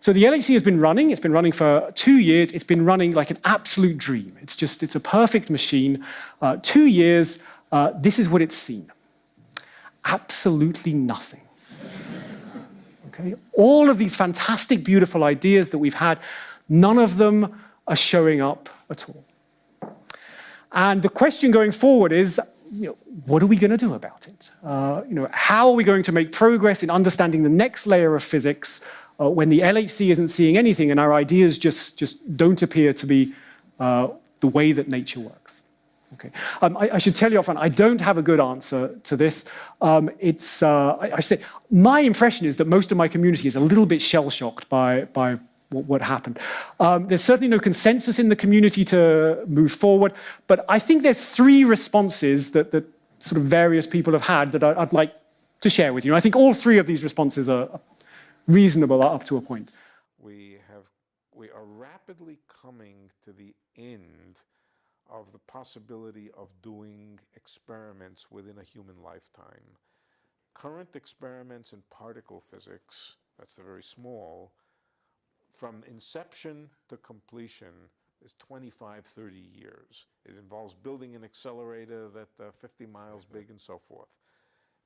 So the LHC has been running. It's been running for 2 years. It's been running like an absolute dream. It's a perfect machine. 2 years, this is what it's seen. Absolutely nothing. Okay? All of these fantastic, beautiful ideas that we've had, none of them are showing up at all. And the question going forward is, what are we going to do about it? How are we going to make progress in understanding the next layer of physics when the LHC isn't seeing anything and our ideas just don't appear to be the way that nature works? Okay. I should tell you upfront, I don't have a good answer to this. I say, my impression is that most of my community is a little bit shell-shocked by what happened. There's certainly no consensus in the community to move forward, but I think there's 3 responses that sort of various people have had that I'd like to share with you. And I think all 3 of these responses are reasonable up to a point. We are rapidly coming to the end of the possibility of doing experiments within a human lifetime. Current experiments in particle physics, that's the very small, from inception to completion is 25, 30 years. It involves building an accelerator that's 50 miles big and so forth.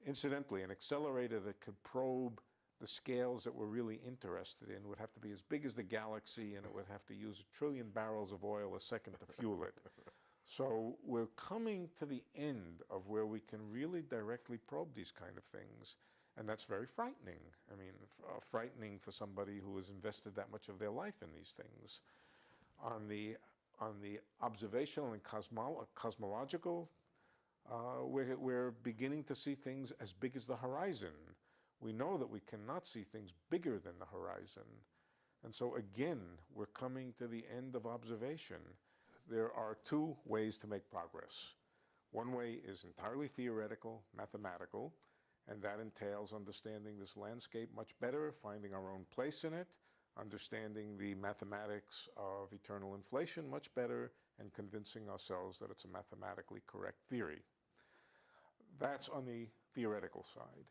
Incidentally, an accelerator that could probe the scales that we're really interested in would have to be as big as the galaxy, and it would have to use 1 trillion barrels of oil a second to fuel it. So we're coming to the end of where we can really directly probe these kind of things. And that's very frightening. I mean, frightening for somebody who has invested that much of their life in these things. On the observational and cosmological, we're beginning to see things as big as the horizon. We know that we cannot see things bigger than the horizon. And so again, we're coming to the end of observation. There are 2 ways to make progress. One way is entirely theoretical, mathematical, and that entails understanding this landscape much better, finding our own place in it, understanding the mathematics of eternal inflation much better, and convincing ourselves that it's a mathematically correct theory. That's on the theoretical side.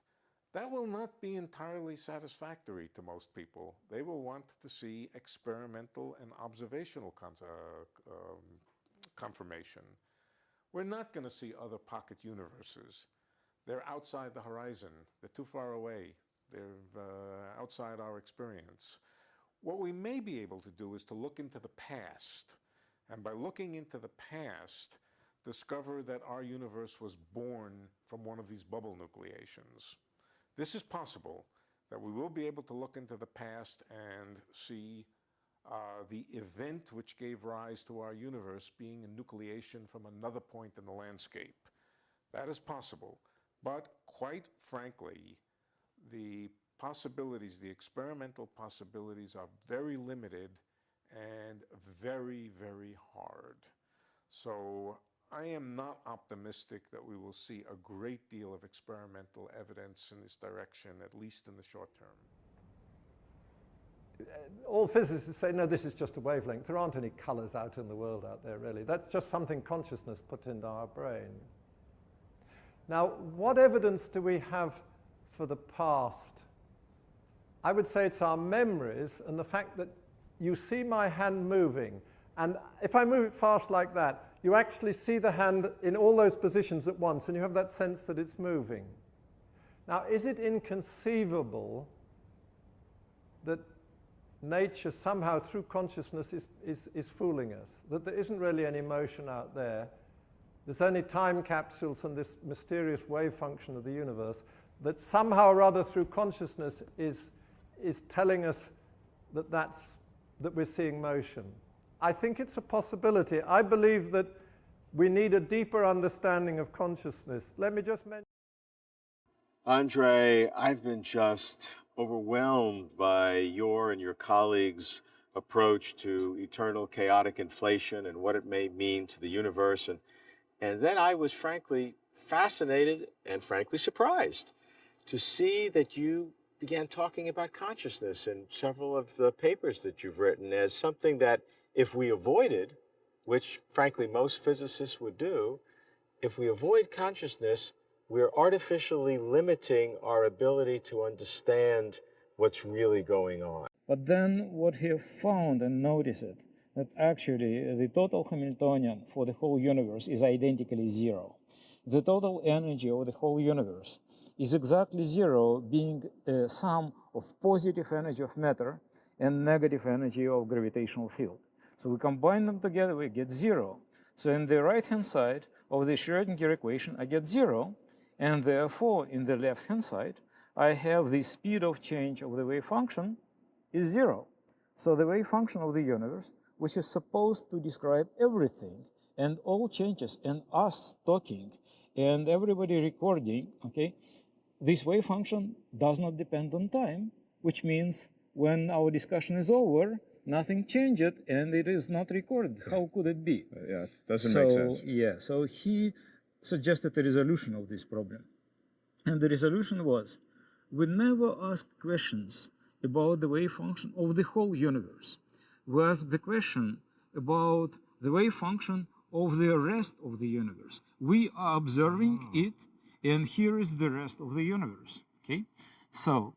That will not be entirely satisfactory to most people. They will want to see experimental and observational confirmation. We're not going to see other pocket universes. They're outside the horizon. They're too far away. They're outside our experience. What we may be able to do is to look into the past. And by looking into the past, discover that our universe was born from one of these bubble nucleations. This is possible, that we will be able to look into the past and see the event which gave rise to our universe being a nucleation from another point in the landscape. That is possible. But quite frankly, the possibilities, the experimental possibilities are very limited and very, very hard. So I am not optimistic that we will see a great deal of experimental evidence in this direction, at least in the short term. All physicists say, no, this is just a wavelength. There aren't any colors out in the world out there, really. That's just something consciousness put into our brain. Now, what evidence do we have for the past? I would say it's our memories and the fact that you see my hand moving. And if I move it fast like that, you actually see the hand in all those positions at once, and you have that sense that it's moving. Now, is it inconceivable that nature somehow, through consciousness, is fooling us? That there isn't really any motion out there? There's only time capsules and this mysterious wave function of the universe that somehow or other through consciousness is telling us that we're seeing motion. I think it's a possibility. I believe that we need a deeper understanding of consciousness. Let me just mention. Andre, I've been just overwhelmed by your and your colleagues' approach to eternal chaotic inflation and what it may mean to the universe. And then I was frankly fascinated and frankly surprised to see that you began talking about consciousness in several of the papers that you've written as something that if we avoided, which frankly most physicists would do, if we avoid consciousness, we're artificially limiting our ability to understand what's really going on. But then what he found and noticed that actually the total Hamiltonian for the whole universe is identically zero. The total energy of the whole universe is exactly zero, being a sum of positive energy of matter and negative energy of gravitational field. So we combine them together, we get zero. So in the right-hand side of the Schrödinger equation, I get zero, and therefore in the left-hand side, I have the speed of change of the wave function is zero. So the wave function of the universe, which is supposed to describe everything and all changes and us talking and everybody recording, okay, this wave function does not depend on time, which means when our discussion is over, nothing changed and it is not recorded. How could it be? Yeah, doesn't make sense. Yeah, so he suggested a resolution of this problem. And the resolution was, we never ask questions about the wave function of the whole universe. We ask the question about the wave function of the rest of the universe. We are observing it, and here is the rest of the universe, okay? So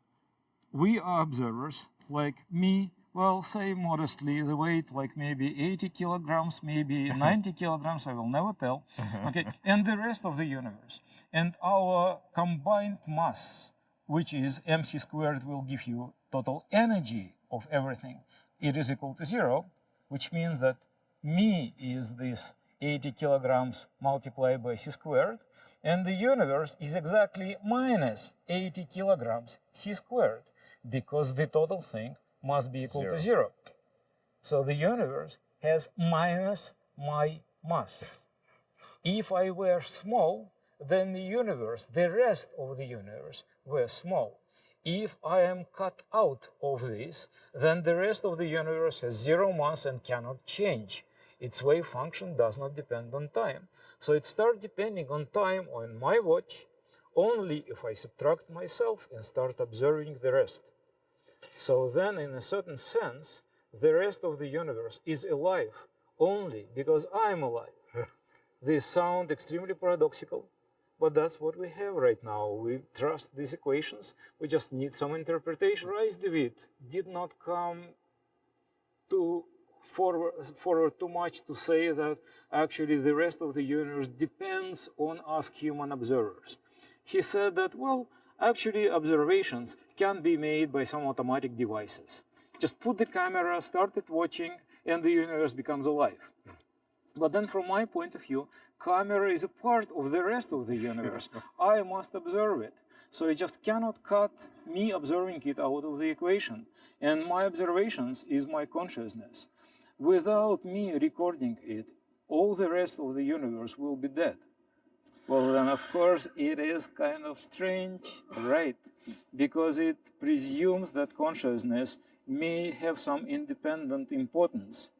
we are observers, like me, well, say modestly, the weight like maybe 80 kilograms, maybe 90 kilograms, I will never tell, okay? And the rest of the universe. And our combined mass, which is mc squared, will give you total energy of everything. It is equal to zero, which means that me is this 80 kilograms multiplied by c squared, and the universe is exactly minus 80 kilograms c squared, because the total thing must be equal to zero. So the universe has minus my mass. If I were small, then the universe, the rest of the universe, were small. If I am cut out of this, then the rest of the universe has zero mass and cannot change. Its wave function does not depend on time. So it starts depending on time on my watch only if I subtract myself and start observing the rest. So then, in a certain sense, the rest of the universe is alive only because I'm alive. This sounds extremely paradoxical, but that's what we have right now. We trust these equations. We just need some interpretation. Rice David did not come to forward too much to say that actually the rest of the universe depends on us human observers. He said that, well, actually observations can be made by some automatic devices. Just put the camera, start it watching, and the universe becomes alive. But then from my point of view, camera is a part of the rest of the universe. I must observe it. So I just cannot cut me observing it out of the equation. And my observations is my consciousness. Without me recording it, all the rest of the universe will be dead. Well, then, of course, it is kind of strange, right? Because it presumes that consciousness may have some independent importance.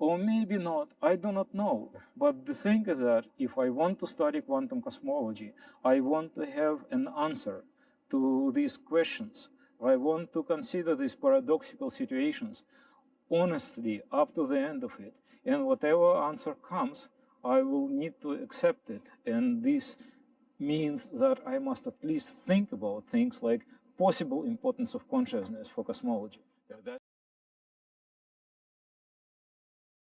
Or maybe not, I do not know. But the thing is that if I want to study quantum cosmology, I want to have an answer to these questions. I want to consider these paradoxical situations honestly up to the end of it. And whatever answer comes, I will need to accept it. And this means that I must at least think about things like possible importance of consciousness for cosmology.